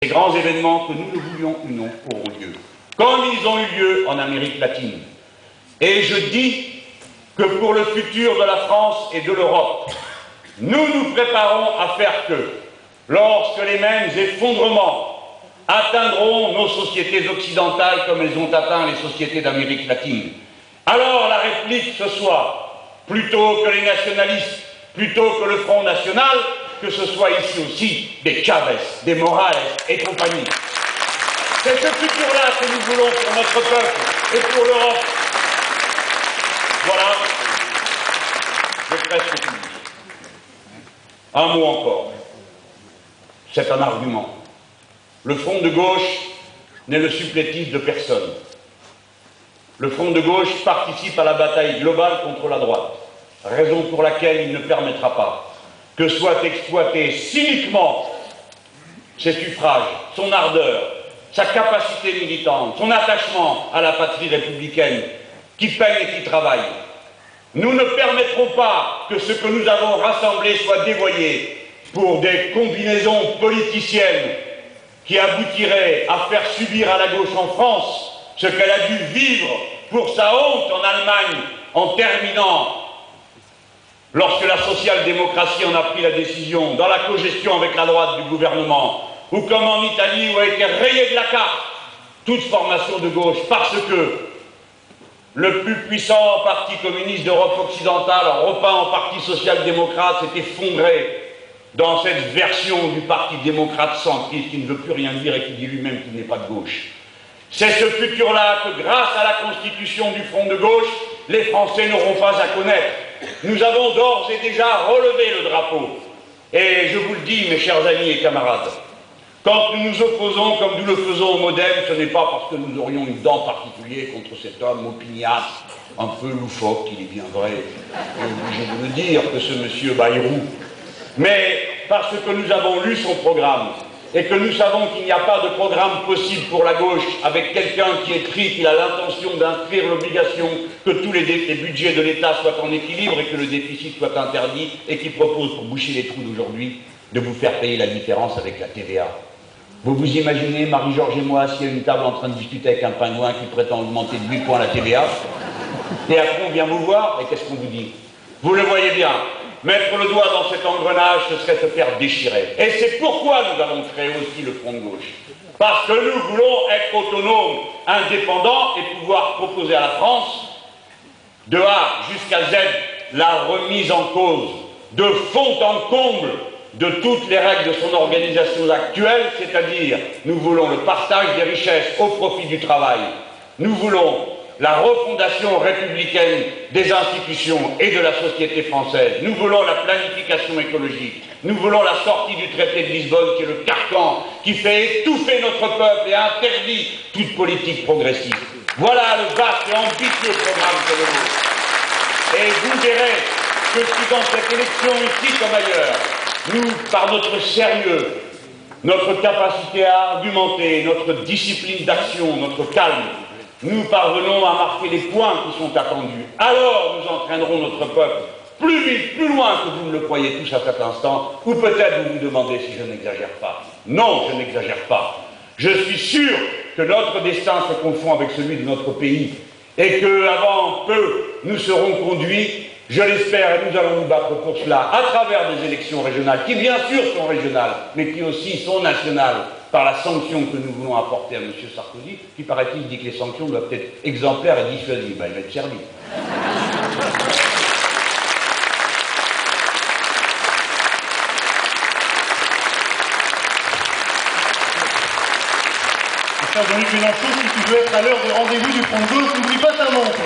Ces grands événements, que nous le voulions ou non, auront lieu, comme ils ont eu lieu en Amérique latine. Et je dis que pour le futur de la France et de l'Europe, nous nous préparons à faire que, lorsque les mêmes effondrements atteindront nos sociétés occidentales comme elles ont atteint les sociétés d'Amérique latine, alors la réplique ce soit, plutôt que les nationalistes, plutôt que le Front National, que ce soit ici aussi des Chavez, des Morales et compagnie. C'est ce futur-là que nous voulons pour notre peuple et pour l'Europe. Voilà, j'ai presque fini. Un mot encore. C'est un argument. Le front de gauche n'est le supplétif de personne. Le front de gauche participe à la bataille globale contre la droite, raison pour laquelle il ne permettra pas que soit exploité cyniquement ses suffrages, son ardeur, sa capacité militante, son attachement à la patrie républicaine, qui peine et qui travaille. Nous ne permettrons pas que ce que nous avons rassemblé soit dévoyé pour des combinaisons politiciennes qui aboutiraient à faire subir à la gauche en France ce qu'elle a dû vivre pour sa honte en Allemagne en terminant, lorsque la social-démocratie en a pris la décision, dans la cogestion avec la droite du gouvernement, ou comme en Italie où a été rayée de la carte toute formation de gauche, parce que le plus puissant parti communiste d'Europe occidentale, repeint en parti social-démocrate, s'est effondré dans cette version du parti démocrate centriste qui ne veut plus rien dire et qui dit lui-même qu'il n'est pas de gauche. C'est ce futur-là que, grâce à la constitution du Front de gauche, les Français n'auront pas à connaître. Nous avons d'ores et déjà relevé le drapeau. Et je vous le dis, mes chers amis et camarades, quand nous nous opposons, comme nous le faisons au Modem, ce n'est pas parce que nous aurions une dent particulière contre cet homme opiniâtre, un peu loufoque, il est bien vrai, je veux le dire, que ce monsieur Bayrou, mais parce que nous avons lu son programme, et que nous savons qu'il n'y a pas de programme possible pour la gauche avec quelqu'un qui écrit qu'il a l'intention d'inscrire l'obligation que tous les budgets de l'État soient en équilibre et que le déficit soit interdit, et qui propose, pour boucher les trous d'aujourd'hui, de vous faire payer la différence avec la TVA. Vous vous imaginez, Marie-Georges et moi, assis à une table en train de discuter avec un pingouin qui prétend augmenter de 8 points la TVA, et après on vient vous voir, et qu'est-ce qu'on vous dit? Vous le voyez bien, mettre le doigt dans cet engrenage, ce serait se faire déchirer. Et c'est pourquoi nous avons créé aussi le Front de gauche. Parce que nous voulons être autonomes, indépendants, et pouvoir proposer à la France, de A jusqu'à Z, la remise en cause, de fond en comble, de toutes les règles de son organisation actuelle, c'est-à-dire, nous voulons le partage des richesses au profit du travail. Nous voulons la refondation républicaine des institutions et de la société française. Nous voulons la planification écologique. Nous voulons la sortie du traité de Lisbonne, qui est le carcan qui fait étouffer notre peuple et interdit toute politique progressive. Voilà le vaste et ambitieux programme que nous avons. Et vous verrez que si dans cette élection, ici comme ailleurs, nous, par notre sérieux, notre capacité à argumenter, notre discipline d'action, notre calme, nous parvenons à marquer les points qui sont attendus. Alors nous entraînerons notre peuple plus vite, plus loin que vous ne le croyez tous à cet instant, ou peut-être vous vous demandez si je n'exagère pas. Non, je n'exagère pas. Je suis sûr que notre destin se confond avec celui de notre pays, et qu'avant peu, nous serons conduits, je l'espère, et nous allons nous battre pour cela, à travers des élections régionales, qui bien sûr sont régionales, mais qui aussi sont nationales, par la sanction que nous voulons apporter à M. Sarkozy, qui, paraît-il, dit que les sanctions doivent être exemplaires et dissuasives. Ben, il va être servi. Cher Jean-Luc Mélenchon, si tu veux être à l'heure des rendez-vous du Front de gauche, n'oublie pas ta montre.